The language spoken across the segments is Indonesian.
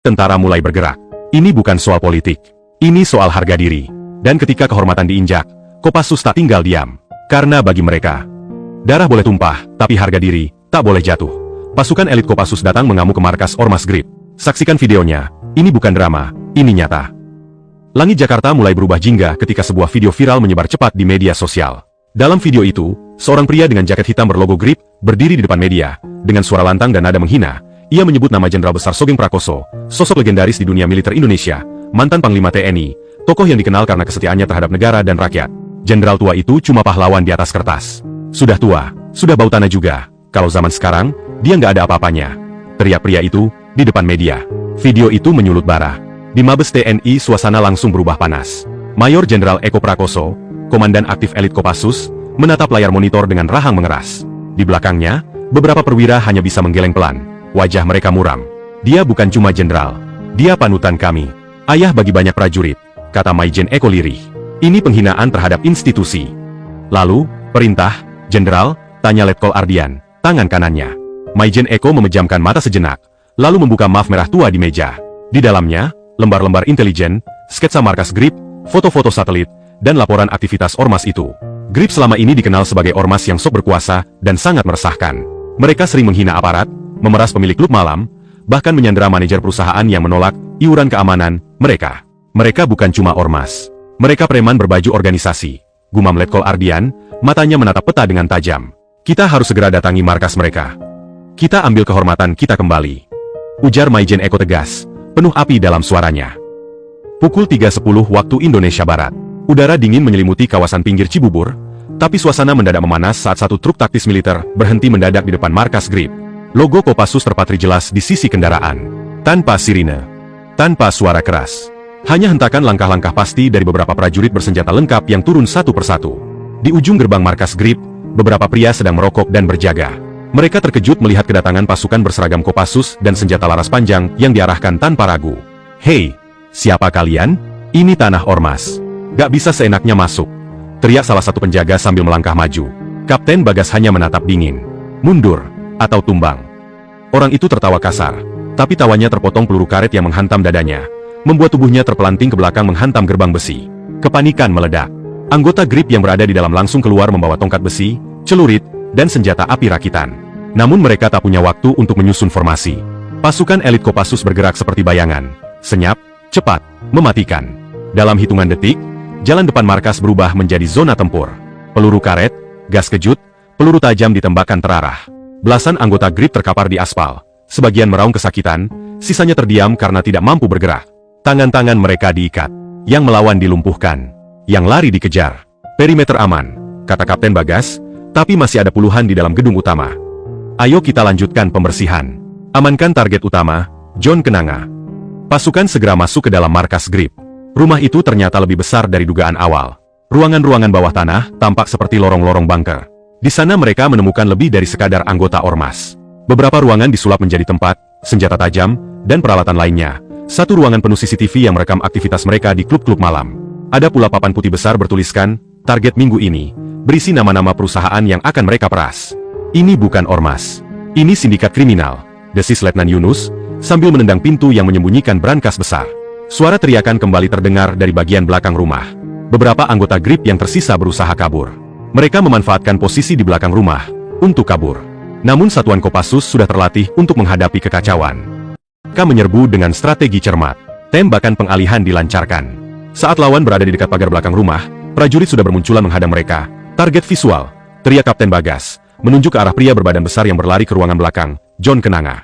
Tentara mulai bergerak. Ini bukan soal politik. Ini soal harga diri. Dan ketika kehormatan diinjak, Kopassus tak tinggal diam. Karena bagi mereka, darah boleh tumpah, tapi harga diri tak boleh jatuh. Pasukan elit Kopassus datang mengamuk ke markas Ormas Grip. Saksikan videonya. Ini bukan drama, ini nyata. Langit Jakarta mulai berubah jingga ketika sebuah video viral menyebar cepat di media sosial. Dalam video itu, seorang pria dengan jaket hitam berlogo Grip berdiri di depan media. Dengan suara lantang dan nada menghina, ia menyebut nama Jenderal Besar Sogeng Prakoso, sosok legendaris di dunia militer Indonesia, mantan Panglima TNI, tokoh yang dikenal karena kesetiaannya terhadap negara dan rakyat. Jenderal tua itu cuma pahlawan di atas kertas. Sudah tua, sudah bau tanah juga. Kalau zaman sekarang, dia nggak ada apa-apanya. Teriak pria itu di depan media. Video itu menyulut bara. Di Mabes TNI suasana langsung berubah panas. Mayor Jenderal Eko Prakoso, komandan aktif elit Kopassus, menatap layar monitor dengan rahang mengeras. Di belakangnya, beberapa perwira hanya bisa menggeleng pelan. Wajah mereka muram. Dia bukan cuma jenderal. Dia panutan kami. Ayah bagi banyak prajurit, kata Maijen Eko lirih. Ini penghinaan terhadap institusi. Lalu, perintah, jenderal, tanya Letkol Ardian, tangan kanannya. Maijen Eko memejamkan mata sejenak, lalu membuka map merah tua di meja. Di dalamnya, lembar-lembar intelijen, sketsa markas Grip, foto-foto satelit, dan laporan aktivitas ormas itu. Grip selama ini dikenal sebagai ormas yang sok berkuasa dan sangat meresahkan. Mereka sering menghina aparat, memeras pemilik klub malam, bahkan menyandera manajer perusahaan yang menolak iuran keamanan mereka. Mereka bukan cuma ormas. Mereka preman berbaju organisasi. Gumam Letkol Ardian, matanya menatap peta dengan tajam. Kita harus segera datangi markas mereka. Kita ambil kehormatan kita kembali. Ujar Maijen Eko tegas, penuh api dalam suaranya. Pukul 3.10 waktu Indonesia Barat. Udara dingin menyelimuti kawasan pinggir Cibubur, tapi suasana mendadak memanas saat satu truk taktis militer berhenti mendadak di depan markas Grip. Logo Kopassus terpatri jelas di sisi kendaraan. Tanpa sirine. Tanpa suara keras. Hanya hentakan langkah-langkah pasti dari beberapa prajurit bersenjata lengkap yang turun satu persatu. Di ujung gerbang markas Grip, beberapa pria sedang merokok dan berjaga. Mereka terkejut melihat kedatangan pasukan berseragam Kopassus dan senjata laras panjang yang diarahkan tanpa ragu. Hei, siapa kalian? Ini tanah ormas. Gak bisa seenaknya masuk. Teriak salah satu penjaga sambil melangkah maju. Kapten Bagas hanya menatap dingin. Mundur. Atau tumbang. Orang itu tertawa kasar, tapi tawanya terpotong peluru karet yang menghantam dadanya, membuat tubuhnya terpelanting ke belakang menghantam gerbang besi. Kepanikan meledak. Anggota Grip yang berada di dalam langsung keluar membawa tongkat besi, celurit, dan senjata api rakitan. Namun mereka tak punya waktu untuk menyusun formasi. Pasukan elit Kopassus bergerak seperti bayangan. Senyap, cepat, mematikan. Dalam hitungan detik, jalan depan markas berubah menjadi zona tempur. Peluru karet, gas kejut, peluru tajam ditembakkan terarah. Belasan anggota Grip terkapar di aspal. Sebagian meraung kesakitan, sisanya terdiam karena tidak mampu bergerak. Tangan-tangan mereka diikat. Yang melawan dilumpuhkan. Yang lari dikejar. Perimeter aman, kata Kapten Bagas, tapi masih ada puluhan di dalam gedung utama. Ayo kita lanjutkan pembersihan. Amankan target utama, John Kenanga. Pasukan segera masuk ke dalam markas Grip. Rumah itu ternyata lebih besar dari dugaan awal. Ruangan-ruangan bawah tanah tampak seperti lorong-lorong bunker. Di sana mereka menemukan lebih dari sekadar anggota ormas. Beberapa ruangan disulap menjadi tempat, senjata tajam, dan peralatan lainnya. Satu ruangan penuh CCTV yang merekam aktivitas mereka di klub-klub malam. Ada pula papan putih besar bertuliskan, target minggu ini, berisi nama-nama perusahaan yang akan mereka peras. Ini bukan ormas. Ini sindikat kriminal, desis Letnan Yunus, sambil menendang pintu yang menyembunyikan brankas besar. Suara teriakan kembali terdengar dari bagian belakang rumah. Beberapa anggota Grip yang tersisa berusaha kabur. Mereka memanfaatkan posisi di belakang rumah untuk kabur. Namun satuan Kopassus sudah terlatih untuk menghadapi kekacauan. Mereka menyerbu dengan strategi cermat. Tembakan pengalihan dilancarkan. Saat lawan berada di dekat pagar belakang rumah, prajurit sudah bermunculan menghadang mereka. Target visual, teriak Kapten Bagas, menunjuk ke arah pria berbadan besar yang berlari ke ruangan belakang, John Kenanga.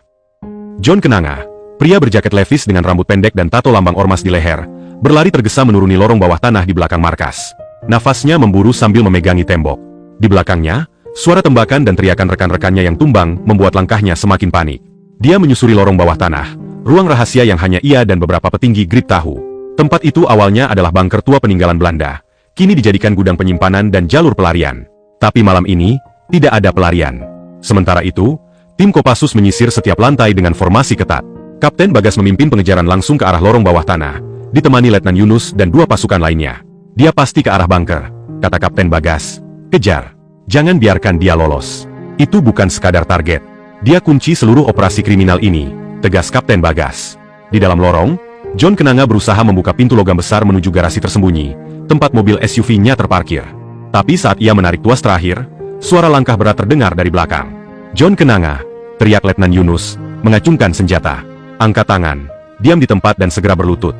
John Kenanga, pria berjaket levis dengan rambut pendek dan tato lambang ormas di leher, berlari tergesa menuruni lorong bawah tanah di belakang markas. Nafasnya memburu sambil memegangi tembok. Di belakangnya, suara tembakan dan teriakan rekan-rekannya yang tumbang membuat langkahnya semakin panik. Dia menyusuri lorong bawah tanah, ruang rahasia yang hanya ia dan beberapa petinggi Grip tahu. Tempat itu awalnya adalah bunker tua peninggalan Belanda, kini dijadikan gudang penyimpanan dan jalur pelarian. Tapi malam ini, tidak ada pelarian. Sementara itu, tim Kopassus menyisir setiap lantai dengan formasi ketat. Kapten Bagas memimpin pengejaran langsung ke arah lorong bawah tanah, ditemani Letnan Yunus dan dua pasukan lainnya. Dia pasti ke arah bunker, kata Kapten Bagas. Kejar. Jangan biarkan dia lolos. Itu bukan sekadar target. Dia kunci seluruh operasi kriminal ini, tegas Kapten Bagas. Di dalam lorong, John Kenanga berusaha membuka pintu logam besar menuju garasi tersembunyi, tempat mobil SUV-nya terparkir. Tapi saat ia menarik tuas terakhir, suara langkah berat terdengar dari belakang. "John Kenanga!" teriak Letnan Yunus, mengacungkan senjata. Angkat tangan, diam di tempat dan segera berlutut.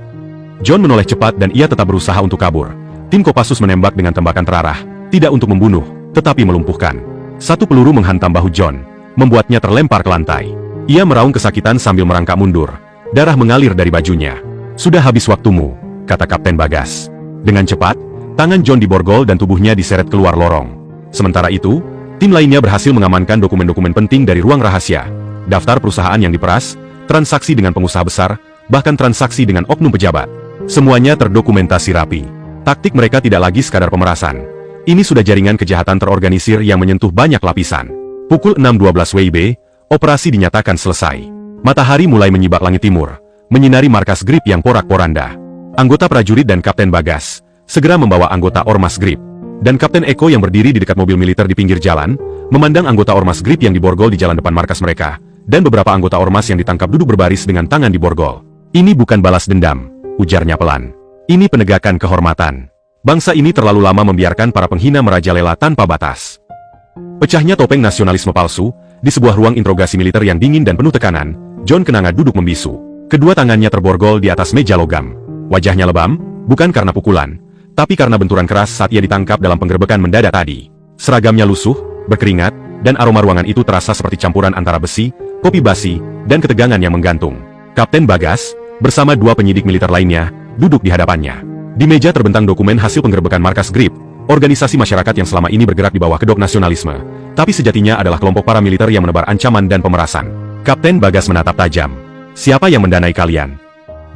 John menoleh cepat dan ia tetap berusaha untuk kabur. Tim Kopassus menembak dengan tembakan terarah, tidak untuk membunuh, tetapi melumpuhkan. Satu peluru menghantam bahu John, membuatnya terlempar ke lantai. Ia meraung kesakitan sambil merangkak mundur. Darah mengalir dari bajunya. "Sudah habis waktumu," kata Kapten Bagas. Dengan cepat, tangan John diborgol dan tubuhnya diseret keluar lorong. Sementara itu, tim lainnya berhasil mengamankan dokumen-dokumen penting dari ruang rahasia. Daftar perusahaan yang diperas, transaksi dengan pengusaha besar, bahkan transaksi dengan oknum pejabat. Semuanya terdokumentasi rapi. Taktik mereka tidak lagi sekadar pemerasan. Ini sudah jaringan kejahatan terorganisir yang menyentuh banyak lapisan. Pukul 6.12 WIB, operasi dinyatakan selesai. Matahari mulai menyibak langit timur, menyinari markas Grip yang porak-poranda. Anggota prajurit dan Kapten Bagas segera membawa anggota Ormas Grip. Dan Kapten Eko yang berdiri di dekat mobil militer di pinggir jalan, memandang anggota Ormas Grip yang diborgol di jalan depan markas mereka, dan beberapa anggota Ormas yang ditangkap duduk berbaris dengan tangan diborgol. "Ini bukan balas dendam," ujarnya pelan. "Ini penegakan kehormatan. Bangsa ini terlalu lama membiarkan para penghina merajalela tanpa batas." Pecahnya topeng nasionalisme palsu, di sebuah ruang interogasi militer yang dingin dan penuh tekanan, John Kenanga duduk membisu. Kedua tangannya terborgol di atas meja logam. Wajahnya lebam, bukan karena pukulan, tapi karena benturan keras saat ia ditangkap dalam penggerbekan mendadak tadi. Seragamnya lusuh, berkeringat, dan aroma ruangan itu terasa seperti campuran antara besi, kopi basi, dan ketegangan yang menggantung. Kapten Bagas, bersama dua penyidik militer lainnya, duduk di hadapannya. Di meja terbentang dokumen hasil penggerbekan markas Grip, organisasi masyarakat yang selama ini bergerak di bawah kedok nasionalisme, tapi sejatinya adalah kelompok paramiliter yang menebar ancaman dan pemerasan. Kapten Bagas menatap tajam. "Siapa yang mendanai kalian?"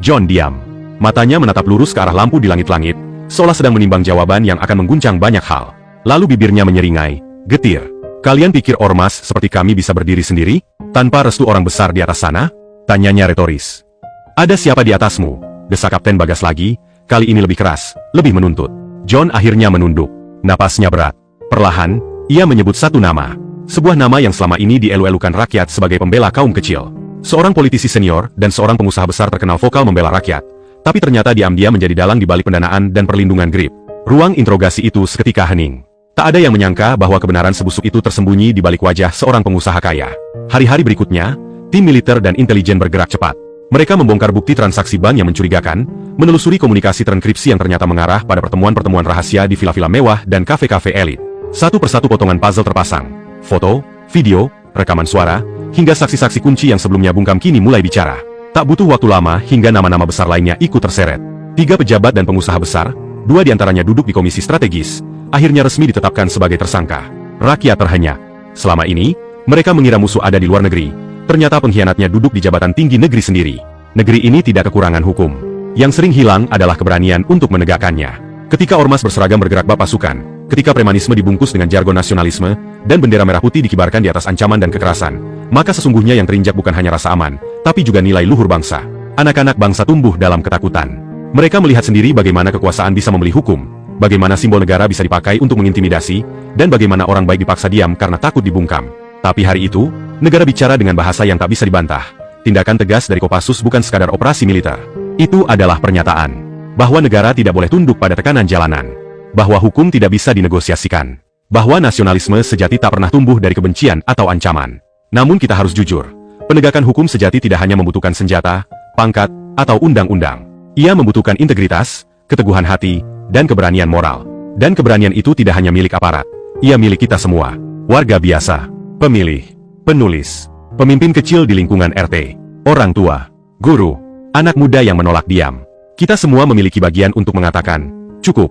John diam. Matanya menatap lurus ke arah lampu di langit-langit, seolah sedang menimbang jawaban yang akan mengguncang banyak hal. Lalu bibirnya menyeringai, getir. "Kalian pikir ormas seperti kami bisa berdiri sendiri, tanpa restu orang besar di atas sana?" Tanyanya retoris. "Ada siapa di atasmu?" desak Kapten Bagas lagi, kali ini lebih keras, lebih menuntut. John akhirnya menunduk. Napasnya berat. Perlahan, ia menyebut satu nama. Sebuah nama yang selama ini dielu-elukan rakyat sebagai pembela kaum kecil. Seorang politisi senior dan seorang pengusaha besar terkenal vokal membela rakyat, tapi ternyata diam-diam menjadi dalang di balik pendanaan dan perlindungan Grip. Ruang interogasi itu seketika hening. Tak ada yang menyangka bahwa kebenaran sebusuk itu tersembunyi di balik wajah seorang pengusaha kaya. Hari-hari berikutnya, tim militer dan intelijen bergerak cepat. Mereka membongkar bukti transaksi bank yang mencurigakan, menelusuri komunikasi trankripsi yang ternyata mengarah pada pertemuan-pertemuan rahasia di villa-villa mewah dan kafe-kafe elit. Satu persatu potongan puzzle terpasang. Foto, video, rekaman suara, hingga saksi-saksi kunci yang sebelumnya bungkam kini mulai bicara. Tak butuh waktu lama hingga nama-nama besar lainnya ikut terseret. 3 pejabat dan pengusaha besar, 2 diantaranya duduk di komisi strategis, akhirnya resmi ditetapkan sebagai tersangka. Rakyat terhenyak. Selama ini, mereka mengira musuh ada di luar negeri. Ternyata pengkhianatnya duduk di jabatan tinggi negeri sendiri. Negeri ini tidak kekurangan hukum. Yang sering hilang adalah keberanian untuk menegakkannya. Ketika ormas berseragam bergerak bak pasukan, ketika premanisme dibungkus dengan jargon nasionalisme, dan bendera merah putih dikibarkan di atas ancaman dan kekerasan, maka sesungguhnya yang terinjak bukan hanya rasa aman, tapi juga nilai luhur bangsa. Anak-anak bangsa tumbuh dalam ketakutan. Mereka melihat sendiri bagaimana kekuasaan bisa membeli hukum, bagaimana simbol negara bisa dipakai untuk mengintimidasi, dan bagaimana orang baik dipaksa diam karena takut dibungkam. Tapi hari itu, negara bicara dengan bahasa yang tak bisa dibantah. Tindakan tegas dari Kopassus bukan sekadar operasi militer. Itu adalah pernyataan bahwa negara tidak boleh tunduk pada tekanan jalanan, bahwa hukum tidak bisa dinegosiasikan, bahwa nasionalisme sejati tak pernah tumbuh dari kebencian atau ancaman. Namun kita harus jujur, penegakan hukum sejati tidak hanya membutuhkan senjata, pangkat, atau undang-undang. Ia membutuhkan integritas, keteguhan hati, dan keberanian moral. Dan keberanian itu tidak hanya milik aparat, ia milik kita semua, warga biasa, pemilih, penulis, pemimpin kecil di lingkungan RT, orang tua, guru, anak muda yang menolak diam. Kita semua memiliki bagian untuk mengatakan, cukup.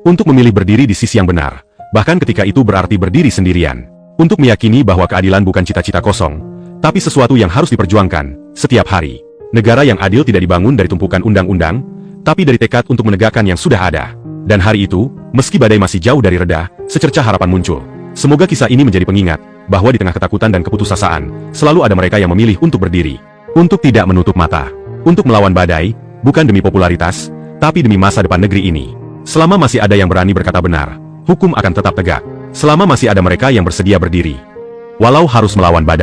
Untuk memilih berdiri di sisi yang benar, bahkan ketika itu berarti berdiri sendirian. Untuk meyakini bahwa keadilan bukan cita-cita kosong, tapi sesuatu yang harus diperjuangkan, setiap hari. Negara yang adil tidak dibangun dari tumpukan undang-undang, tapi dari tekad untuk menegakkan yang sudah ada. Dan hari itu, meski badai masih jauh dari reda, secercah harapan muncul. Semoga kisah ini menjadi pengingat, bahwa di tengah ketakutan dan keputusasaan, selalu ada mereka yang memilih untuk berdiri. Untuk tidak menutup mata. Untuk melawan badai, bukan demi popularitas, tapi demi masa depan negeri ini. Selama masih ada yang berani berkata benar, hukum akan tetap tegak. Selama masih ada mereka yang bersedia berdiri. Walau harus melawan badai.